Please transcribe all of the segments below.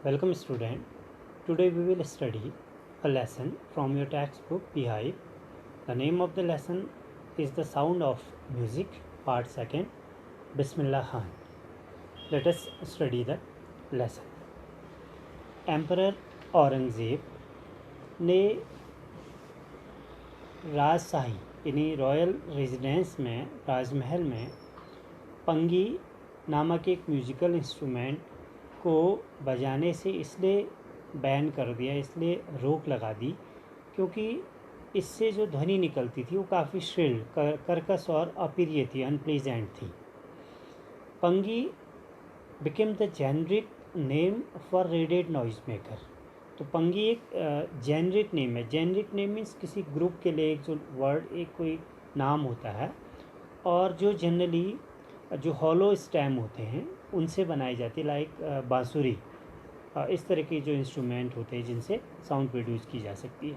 Welcome student. Today we will study a lesson from your textbook Beehive. The name of the lesson is The Sound of Music, part 2nd, Bismillah Khan. Let us study the lesson. Emperor Aurangzeb ने राजशाही यानी royal residence में राजमहल में पंगी नामक एक musical instrument को बजाने से इसलिए बैन कर दिया, इसलिए रोक लगा दी क्योंकि इससे जो ध्वनि निकलती थी वो काफ़ी श्रिल, कर्कश और अप्रिय थी, अनप्लीजेंट थी। Pungi became the generic name for reeded noise maker. तो पंगी एक जेनरिक नेम है। जेनरिक नेम मीन्स किसी ग्रुप के लिए एक जो वर्ड, एक कोई नाम होता है और जो जनरली जो हॉलो स्टेम होते हैं उनसे बनाई जाती है, लाइक बांसुरी, इस तरह के जो इंस्ट्रूमेंट होते हैं जिनसे साउंड प्रोड्यूस की जा सकती है।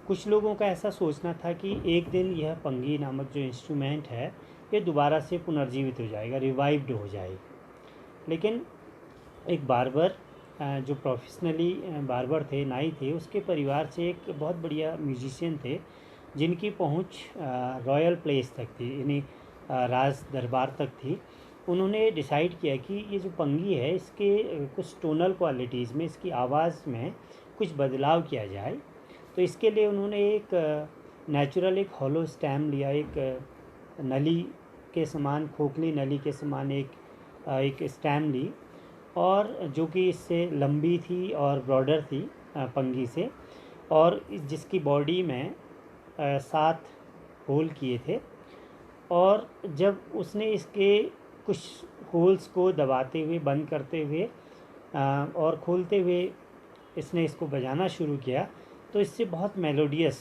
कुछ लोगों का ऐसा सोचना था कि एक दिन यह पंगी नामक जो इंस्ट्रूमेंट है ये दोबारा से पुनर्जीवित हो जाएगा, रिवाइव्ड हो जाएगा। लेकिन एक बार्बर जो प्रोफेशनली बार्बर थे, नाई थे, उसके परिवार से एक बहुत बढ़िया म्यूजिशियन थे जिनकी पहुंच रॉयल प्लेस तक थी, यानी राज दरबार तक थी। उन्होंने डिसाइड किया कि ये जो पंगी है इसके कुछ टोनल क्वालिटीज़ में, इसकी आवाज़ में कुछ बदलाव किया जाए। तो इसके लिए उन्होंने एक नेचुरल एक हॉलो स्टेम लिया, एक नली के समान, खोखली नली के समान एक स्टेम ली, और जो कि इससे लंबी थी और ब्रॉडर थी पंगी से, और जिसकी बॉडी में 7 होल किए थे। और जब उसने इसके कुछ होल्स को दबाते हुए, बंद करते हुए और खोलते हुए इसने इसको बजाना शुरू किया तो इससे बहुत मेलोडियस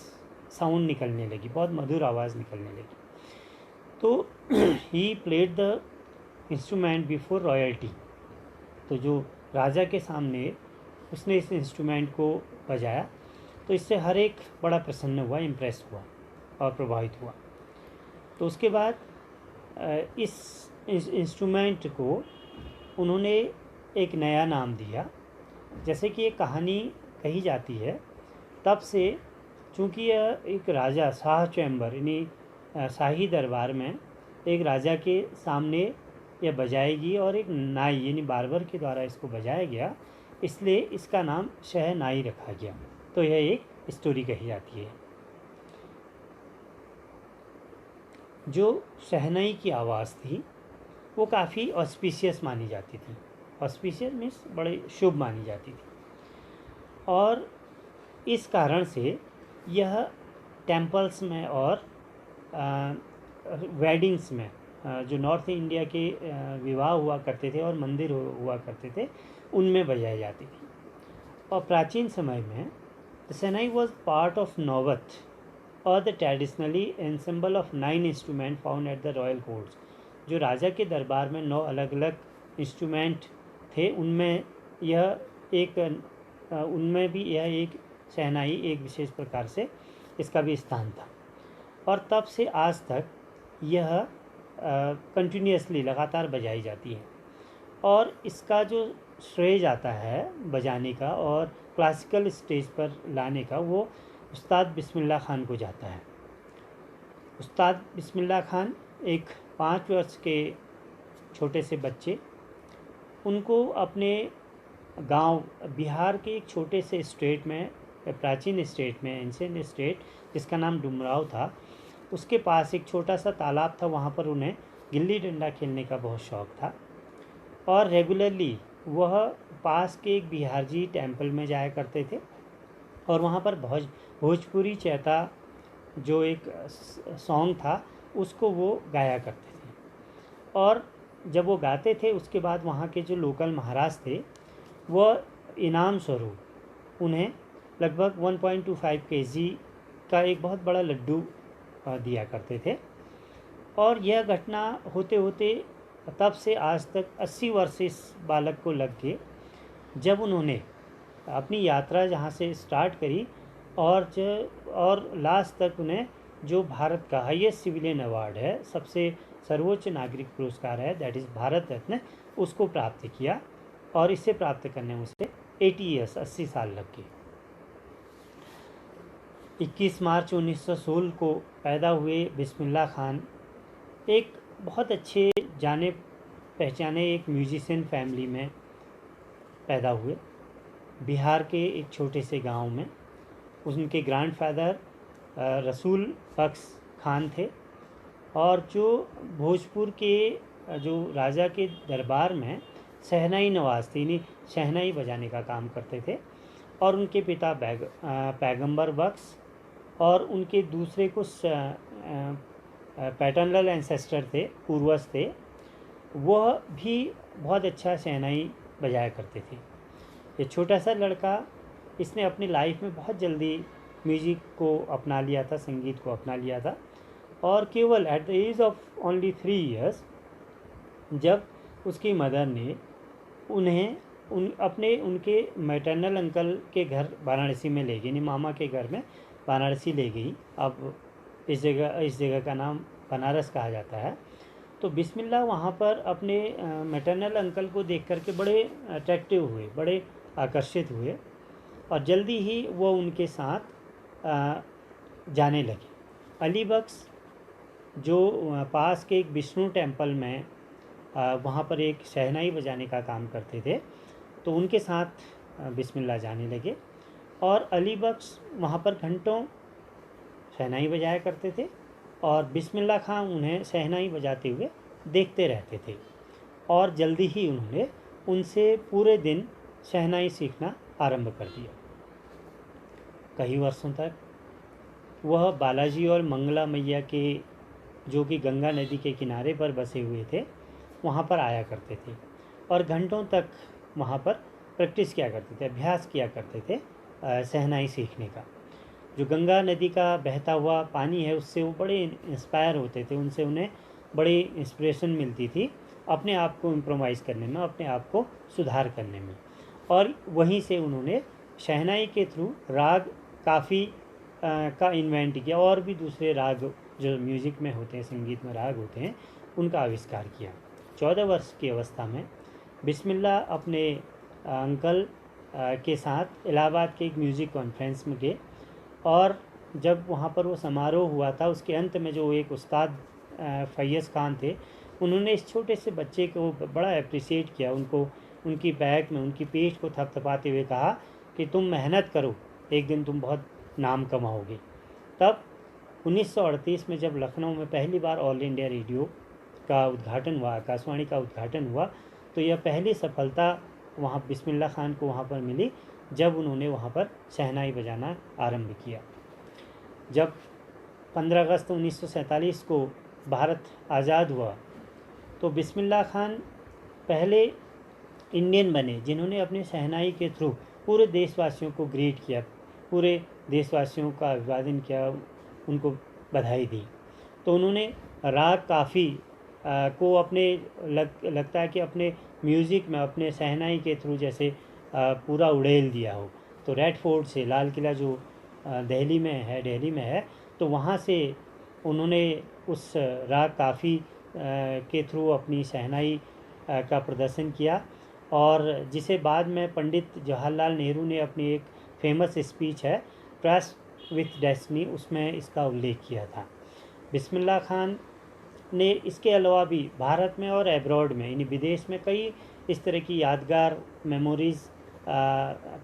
साउंड निकलने लगी, बहुत मधुर आवाज़ निकलने लगी। तो he played the instrument before royalty. तो जो राजा के सामने उसने इस इंस्ट्रूमेंट को बजाया तो इससे हर एक बड़ा प्रसन्न हुआ, इम्प्रेस हुआ और प्रभावित हुआ। तो उसके बाद इस इंस्ट्रूमेंट को उन्होंने एक नया नाम दिया। जैसे कि एक कहानी कही जाती है, तब से चूँकि यह एक राजा शाह चैम्बर यानी शाही दरबार में एक राजा के सामने यह बजाएगी और एक नाई यानी बार्बर के द्वारा इसको बजाया गया, इसलिए इसका नाम शहनाई रखा गया। तो यह एक स्टोरी कही जाती है। जो शहनाई की आवाज़ थी वो काफ़ी ऑस्पिशियस मानी जाती थी। ऑस्पिशियस मीन्स बड़े शुभ मानी जाती थी, और इस कारण से यह टेम्पल्स में और वेडिंग्स में, जो नॉर्थ इंडिया के विवाह हुआ करते थे और मंदिर हुआ करते थे, उनमें बजाई जाती थी। और प्राचीन समय में the shehnai was part of नौबत और the traditionally ensemble of 9 instrument found at the royal courts. जो राजा के दरबार में 9 अलग अलग इंस्ट्रूमेंट थे, उनमें भी यह एक शहनाई एक विशेष प्रकार से इसका भी स्थान था। और तब से आज तक यह कंटिन्यूसली लगातार बजाई जाती है। और इसका जो श्रेय जाता है बजाने का और क्लासिकल स्टेज पर लाने का, वो उस्ताद बिस्मिल्लाह खान को जाता है। उस्ताद बिस्मिल्लाह खान एक 5 वर्ष के छोटे से बच्चे, उनको अपने गांव बिहार के एक छोटे से स्टेट में, प्राचीन स्टेट में, एंशिएंट स्टेट जिसका नाम डुमराव था, उसके पास एक छोटा सा तालाब था। वहाँ पर उन्हें गिल्ली डंडा खेलने का बहुत शौक़ था, और रेगुलरली वह पास के एक बिहार जी टेम्पल में जाया करते थे और वहाँ पर भोजपुरी चैता जो एक सॉन्ग था उसको वो गाया करते थे। और जब वो गाते थे उसके बाद वहाँ के जो लोकल महाराज थे वह इनाम स्वरूप उन्हें लगभग 1.25 kg का एक बहुत बड़ा लड्डू दिया करते थे। और यह घटना होते होते तब से आज तक 80 वर्ष इस बालक को लग गए, जब उन्होंने अपनी यात्रा जहाँ से स्टार्ट करी और लास्ट तक उन्हें जो भारत का हाईएस्ट सिविलियन अवार्ड है, सबसे सर्वोच्च नागरिक पुरस्कार है, दैट इज़ भारत रत्न, उसको प्राप्त किया। और इसे प्राप्त करने में उसे 80 ईयर्स 80 साल लग गए। 21 मार्च 1916 को पैदा हुए बिस्मिल्लाह खान एक बहुत अच्छे जाने पहचाने एक म्यूजिशियन फैमिली में पैदा हुए, बिहार के एक छोटे से गांव में। उनके ग्रैंडफादर रसूल बख्श खान थे, और जो भोजपुर के जो राजा के दरबार में शहनाई नवाज थे, इन्हीं शहनाई बजाने का काम करते थे। और उनके पिता पैगंबर बख्श और उनके दूसरे कुछ पैटर्नल एंसेस्टर थे, पूर्वज थे, वह भी बहुत अच्छा शहनाई बजाया करते थे। ये छोटा सा लड़का, इसने अपनी लाइफ में बहुत जल्दी म्यूज़िक को अपना लिया था, संगीत को अपना लिया था। और केवल at the age of only 3 years जब उसकी मदर ने उन्हें उनके मैटरनल अंकल के घर वाराणसी में ले गई, यानी मामा के घर में वाराणसी ले गई। अब इस जगह का नाम बनारस कहा जाता है। तो बिस्मिल्लाह वहाँ पर अपने मैटरनल अंकल को देख करके बड़े अट्रैक्टिव हुए, बड़े आकर्षित हुए, और जल्दी ही वो उनके साथ जाने लगे। अली बख्श जो पास के एक विष्णु टेम्पल में वहाँ पर एक शहनाई बजाने का काम करते थे, तो उनके साथ बिस्मिल्लाह जाने लगे। और अली बख्श वहाँ पर घंटों शहनाई बजाया करते थे, और बिस्मिल्लाह खान उन्हें शहनाई बजाते हुए देखते रहते थे। और जल्दी ही उन्होंने उनसे पूरे दिन शहनाई सीखना आरंभ कर दिया। कई वर्षों तक वह बालाजी और मंगला मैया के, जो कि गंगा नदी के किनारे पर बसे हुए थे, वहाँ पर आया करते थे, और घंटों तक वहाँ पर प्रैक्टिस किया करते थे, अभ्यास किया करते थे शहनाई सीखने का। जो गंगा नदी का बहता हुआ पानी है, उससे वो बड़े इंस्पायर होते थे, उनसे उन्हें बड़ी इंस्पिरेशन मिलती थी अपने आप को इम्प्रोवाइज़ करने में, अपने आप को सुधार करने में। और वहीं से उन्होंने शहनाई के थ्रू राग काफ़ी का इन्वेंट किया, और भी दूसरे राग जो म्यूज़िक में होते हैं, संगीत में राग होते हैं, उनका आविष्कार किया। 14 वर्ष की अवस्था में बिस्मिल्लाह अपने अंकल के साथ इलाहाबाद के एक म्यूज़िक कॉन्फ्रेंस में गए, और जब वहाँ पर वो समारोह हुआ था, उसके अंत में जो एक उस्ताद फैयज़ खान थे, उन्होंने इस छोटे से बच्चे को बड़ा अप्रिशिएट किया, उनको उनकी बैक में उनकी पीठ को थपथपाते हुए कहा कि तुम मेहनत करो, एक दिन तुम बहुत नाम कमाओगे। तब 1938 में जब लखनऊ में पहली बार ऑल इंडिया रेडियो का उद्घाटन हुआ, आकाशवाणी का उद्घाटन हुआ, तो यह पहली सफलता वहाँ बिस्मिल्लाह खान को वहाँ पर मिली, जब उन्होंने वहाँ पर शहनाई बजाना आरंभ किया। जब 15 अगस्त 1947 को भारत आज़ाद हुआ, तो बिस्मिल्लाह खान पहले इंडियन बने जिन्होंने अपने शहनाई के थ्रू पूरे देशवासियों को ग्रीट किया, पूरे देशवासियों का अभिवादन किया, उनको बधाई दी। तो उन्होंने राग काफ़ी को अपने लगता है कि अपने म्यूज़िक में अपने शहनाई के थ्रू जैसे पूरा उड़ेल दिया हो। तो रेड फोर्ट से लाल किला जो दिल्ली में है, तो वहाँ से उन्होंने उस राग काफ़ी के थ्रू अपनी शहनाई का प्रदर्शन किया, और जिसे बाद में पंडित जवाहरलाल नेहरू ने अपनी एक फेमस स्पीच है ट्रस्ट विथ डेस्टिनी, उसमें इसका उल्लेख किया था। बिस्मिल्लाह खान ने इसके अलावा भी भारत में और एब्रॉड में, यानी विदेश में, कई इस तरह की यादगार मेमोरीज़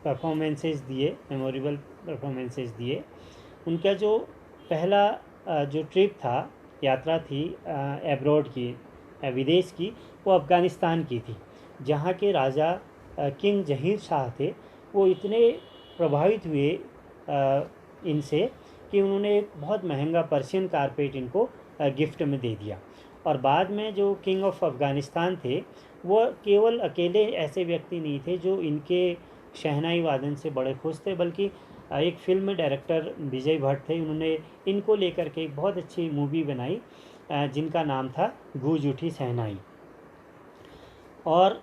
परफॉर्मेंसेस दिए, मेमोरेबल परफॉर्मेंसेस दिए। उनका जो पहला जो ट्रिप था, यात्रा थी एब्रॉड की, विदेश की, वो अफ़गानिस्तान की थी, जहाँ के राजा किंग जहीर शाह थे। वो इतने प्रभावित हुए इनसे कि उन्होंने एक बहुत महंगा पर्शियन कारपेट इनको गिफ्ट में दे दिया। और बाद में जो किंग ऑफ अफ़गानिस्तान थे, वो केवल अकेले ऐसे व्यक्ति नहीं थे जो इनके शहनाई वादन से बड़े खुश थे, बल्कि एक फिल्म डायरेक्टर विजय भट्ट थे, उन्होंने इनको लेकर के एक बहुत अच्छी मूवी बनाई जिनका नाम था गूंज उठी शहनाई। और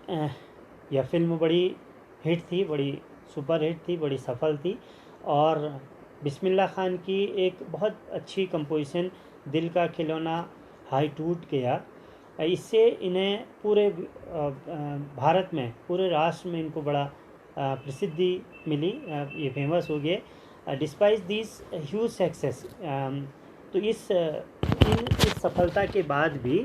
यह फिल्म बड़ी हिट थी, बड़ी सुपर हिट थी, बड़ी सफल थी। और बिस्मिल्लाह खान की एक बहुत अच्छी कंपोजिशन दिल का खिलौना हाई टूट गया, इससे इन्हें पूरे भारत में, पूरे राष्ट्र में इनको बड़ा प्रसिद्धि मिली, ये फेमस हो गए डिस्पाइट दिस ह्यूज सक्सेस। तो इस सफलता के बाद भी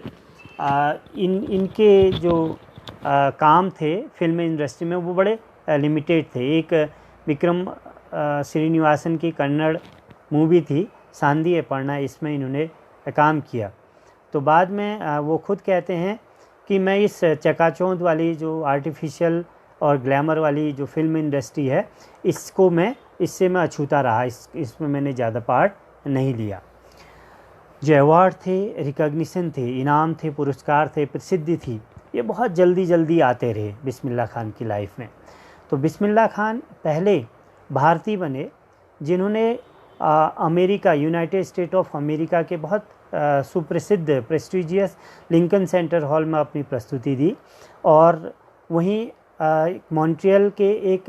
इनके जो काम थे फिल्म इंडस्ट्री में वो बड़े लिमिटेड थे। एक विक्रम श्रीनिवासन की कन्नड़ मूवी थी सांदी अपर्णा, इसमें इन्होंने काम किया। तो बाद में वो खुद कहते हैं कि मैं इस चकाचौंध वाली जो आर्टिफिशियल और ग्लैमर वाली जो फिल्म इंडस्ट्री है इससे मैं अछूता रहा, इसमें मैंने ज़्यादा पार्ट नहीं लिया। जो अवार्ड थे, रिकॉग्निशन थे, इनाम थे, पुरस्कार थे, प्रसिद्धि थी, ये बहुत जल्दी आते रहे बिस्मिल्लाह खान की लाइफ में। तो बिस्मिल्लाह खान पहले भारतीय बने जिन्होंने America, United state of America के बहुत सुप्रसिद्ध प्रेस्टिजियस लिंकन सेंटर हॉल में अपनी प्रस्तुति दी, और वहीं मॉन्ट्रियल के एक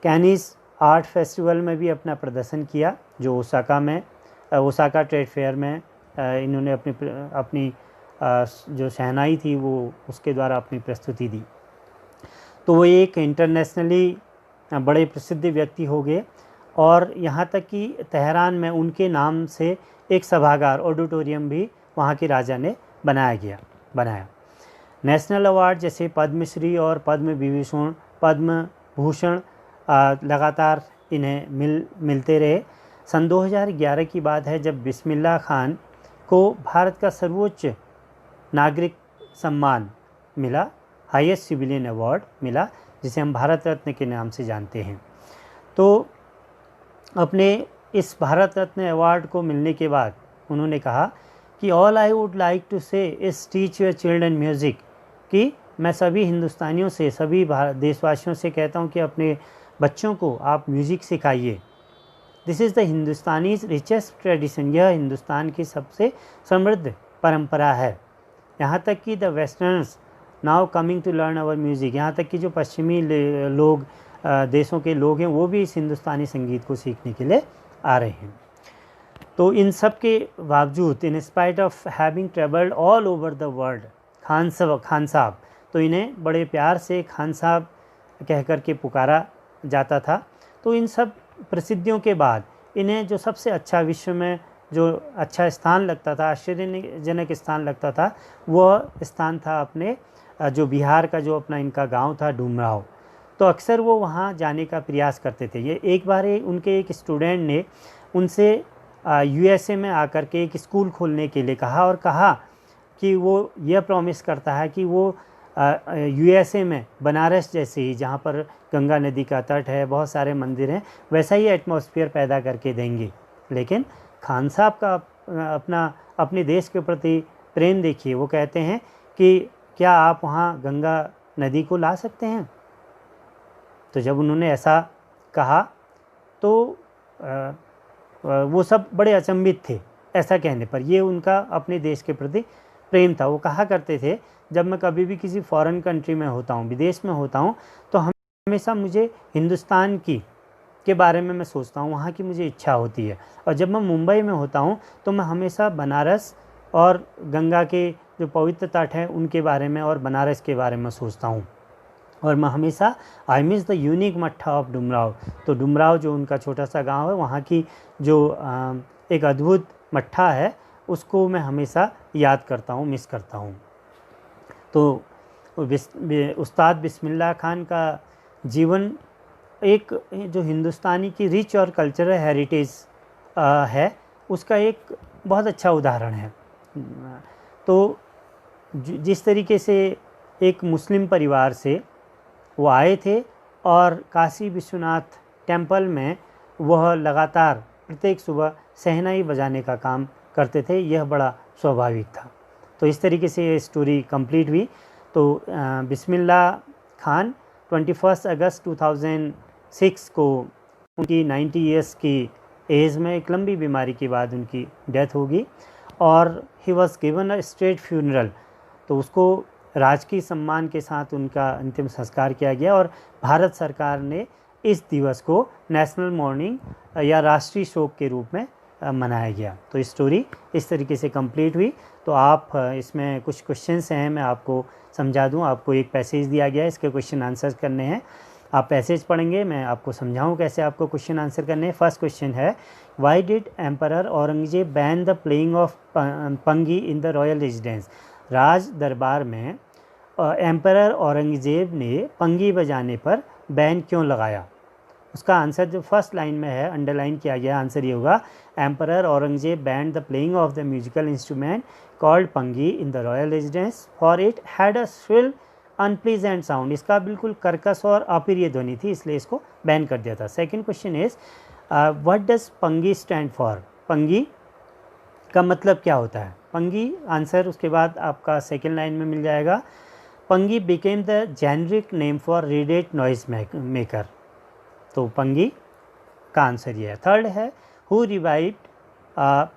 कैनिस आर्ट फेस्टिवल में भी अपना प्रदर्शन किया, जो ओसाका ट्रेड फेयर में इन्होंने अपनी जो शहनाई थी वो उसके द्वारा अपनी प्रस्तुति दी। तो वो एक इंटरनेशनली बड़े प्रसिद्ध व्यक्ति हो गए, और यहाँ तक कि तेहरान में उनके नाम से एक सभागार, ऑडिटोरियम भी वहाँ के राजा ने बनाया। नेशनल अवार्ड जैसे पद्मश्री और पद्म भूषण लगातार इन्हें मिलते रहे। सन 2011 की बात है जब बिस्मिल्लाह खान को भारत का सर्वोच्च नागरिक सम्मान मिला, हाईएस्ट सिविलियन अवार्ड मिला, जिसे हम भारत रत्न के नाम से जानते हैं। तो अपने इस भारत रत्न अवार्ड को मिलने के बाद उन्होंने कहा कि all I would like to say is teach your children music, कि मैं सभी हिंदुस्तानियों से, सभी देशवासियों से कहता हूँ कि अपने बच्चों को आप म्यूज़िक सिखाइए। This is the Hindustani's richest tradition, यह हिंदुस्तान की सबसे समृद्ध परंपरा है। यहाँ तक कि the westerners now coming to learn our music, यहाँ तक कि जो पश्चिमी लोग देशों के लोग हैं वो भी इस हिंदुस्तानी संगीत को सीखने के लिए आ रहे हैं। तो इन सब के बावजूद, in spite of having travelled all over the world, Khan साहब, तो इन्हें बड़े प्यार से खान साहब कह कर के पुकारा जाता था। तो इन सब प्रसिद्धियों के बाद इन्हें जो सबसे अच्छा, विश्व में जो अच्छा स्थान लगता था, आश्चर्यजनक स्थान लगता था, वह स्थान था अपने जो बिहार का जो अपना इनका गांव था डुमराव। तो अक्सर वो वहाँ जाने का प्रयास करते थे। ये एक बार उनके एक स्टूडेंट ने उनसे यूएसए में आकर के एक स्कूल खोलने के लिए कहा कि वो यह प्रॉमिस करता है कि वो यूएसए में बनारस जैसे ही, जहाँ पर गंगा नदी का तट है, बहुत सारे मंदिर हैं, वैसा ही एटमॉस्फेयर पैदा करके देंगे। लेकिन खान साहब का अपने देश के प्रति प्रेम देखिए, वो कहते हैं कि क्या आप वहाँ गंगा नदी को ला सकते हैं? तो जब उन्होंने ऐसा कहा तो वो सब बड़े अचंभित थे ऐसा कहने पर। ये उनका अपने देश के प्रति प्रेम था। वो कहा करते थे, जब मैं कभी भी किसी फॉरेन कंट्री में होता हूँ, विदेश में होता हूँ, तो हमेशा मुझे हिंदुस्तान के बारे में मैं सोचता हूँ, वहाँ की मुझे इच्छा होती है। और जब मैं मुंबई में होता हूँ तो मैं हमेशा बनारस और गंगा के जो पवित्र तट हैं उनके बारे में और बनारस के बारे में सोचता हूँ। और मैं हमेशा आई मिस द यूनिक मट्ठा ऑफ डुमराव, तो डुमराव जो उनका छोटा सा गांव है, वहाँ की जो एक अद्भुत मट्ठा है, उसको मैं हमेशा याद करता हूँ, मिस करता हूँ। तो उस्ताद बिस्मिल्लाह खान का जीवन एक जो हिंदुस्तानी की रिच और कल्चरल हेरिटेज है, उसका एक बहुत अच्छा उदाहरण है। तो जिस तरीके से एक मुस्लिम परिवार से वो आए थे और काशी विश्वनाथ टेम्पल में वह लगातार प्रत्येक सुबह शहनाई बजाने का काम करते थे, यह बड़ा स्वाभाविक था। तो इस तरीके से ये स्टोरी कंप्लीट हुई। तो बिस्मिल्लाह खान 21 अगस्त 2006 को उनकी 90 ईयर्स की एज में एक लंबी बीमारी के बाद उनकी डेथ होगी, और he was given a state funeral, तो उसको राजकीय सम्मान के साथ उनका अंतिम संस्कार किया गया। और भारत सरकार ने इस दिवस को नेशनल मॉर्निंग या राष्ट्रीय शोक के रूप में मनाया गया। तो स्टोरी इस तरीके से कंप्लीट हुई। तो आप इसमें कुछ क्वेश्चंस हैं, मैं आपको समझा दूं। आपको एक पैसेज दिया गया है, इसके क्वेश्चन आंसर्स करने हैं। आप पैसेज पढ़ेंगे, मैं आपको समझाऊं कैसे आपको क्वेश्चन आंसर करने हैं। फर्स्ट क्वेश्चन है, why did emperor Aurangzeb ban the playing of pungi in the royal residence. राज दरबार में एम्परर औरंगजेब ने पंगी बजाने पर बैन क्यों लगाया। उसका आंसर जो फर्स्ट लाइन में है, अंडरलाइन किया गया, आंसर ये होगा, emperor Aurangzeb band the playing of the musical instrument called Pangi in the royal residence for it had a shrill unpleasant sound. इसका बिल्कुल कर्कश और अप्रिय ध्वनि थी, इसलिए इसको बैन कर दिया था। Second question is, what does Pangi stand for. Pangi का मतलब क्या होता है। पंगी आंसर उसके बाद आपका सेकेंड लाइन में मिल जाएगा, Pangi became the generic name for radiate noise maker. तो पंगी का आंसर ये है। थर्ड है, who revived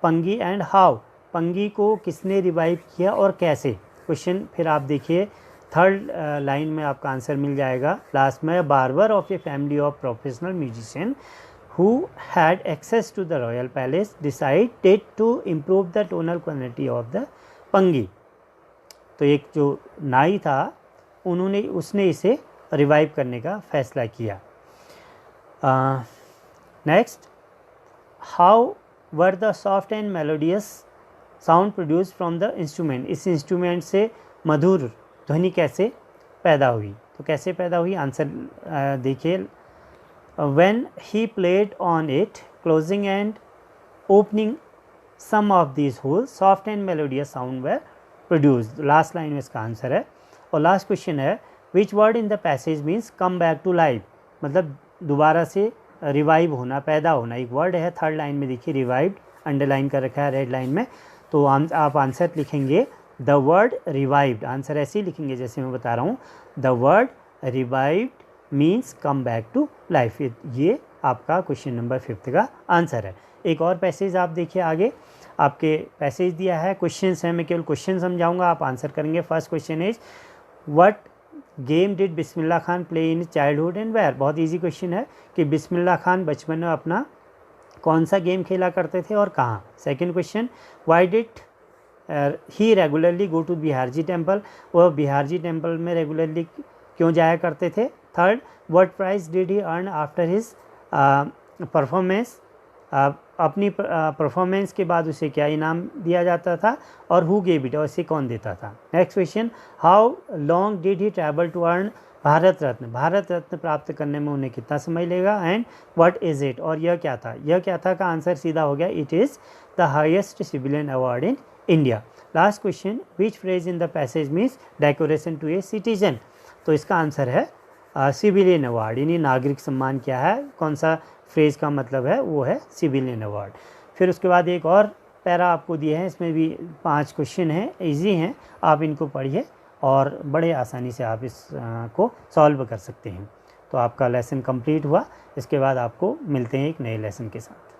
Pangi and how. Pangi को किसने रिवाइव किया और कैसे। क्वेश्चन फिर आप देखिए, थर्ड लाइन में आपका आंसर मिल जाएगा लास्ट में, barber of a family of professional musician who had access to the royal palace decided to improve the tonal quality of the pungi. तो एक जो नाई था उसने इसे रिवाइव करने का फैसला किया। Next, how were the soft and melodious sound produce from the instrument. इस इंस्ट्रूमेंट से मधुर ध्वनि कैसे पैदा हुई। तो कैसे पैदा हुई, आंसर देखिए, when he played on it closing and opening some of this holes soft and melodious sound were produced. Last line में इसका आंसर है। और लास्ट क्वेश्चन है, which word in the passage means come back to life. मतलब दोबारा से revive होना, पैदा होना, एक वर्ड है। थर्ड लाइन में देखिए रिवाइव्ड अंडरलाइन कर रखा है रेड लाइन में। तो आप आंसर लिखेंगे द वर्ड रिवाइव्ड। आंसर ऐसे ही लिखेंगे जैसे मैं बता रहा हूँ, the word revived means come back to life. ये आपका क्वेश्चन नंबर 5 का आंसर है। एक और पैसेज आप देखिए, आगे आपके पैसेज दिया है, क्वेश्चंस हैं, मैं केवल क्वेश्चन समझाऊंगा, आप आंसर करेंगे। First question is, what game did Bismillah Khan play in childhood and where. बहुत इजी क्वेश्चन है कि बिस्मिल्लाह खान बचपन में अपना कौन सा गेम खेला करते थे और कहाँ। Second question, why did he regularly go to Bihariji temple. वह बिहारजी टेम्पल में रेगुलरली क्यों जाया करते थे। Third, what prize did he earn after his performance. अपनी परफॉर्मेंस के बाद उसे क्या इनाम दिया जाता था और हु गेव इट, और इसे कौन देता था। Next question, how long did he travel to earn Bharat Ratna. Bharat Ratna प्राप्त करने में उन्हें कितना समय लेगा। एंड व्हाट इज़ इट, और यह क्या था। यह क्या था का आंसर सीधा हो गया, it is the highest civilian award in India. Last question, which phrase in the passage means decoration to a citizen. तो इसका आंसर है सिविलियन अवार्ड, यानी नागरिक सम्मान क्या है, कौन सा फ्रेज का मतलब है, वो है सिविलियन अवार्ड। फिर उसके बाद एक और पैरा आपको दिए हैं, इसमें भी 5 क्वेश्चन हैं, इजी हैं, आप इनको पढ़िए और बड़े आसानी से आप इस को सॉल्व कर सकते हैं। तो आपका लेसन कंप्लीट हुआ। इसके बाद आपको मिलते हैं एक नए लेसन के साथ।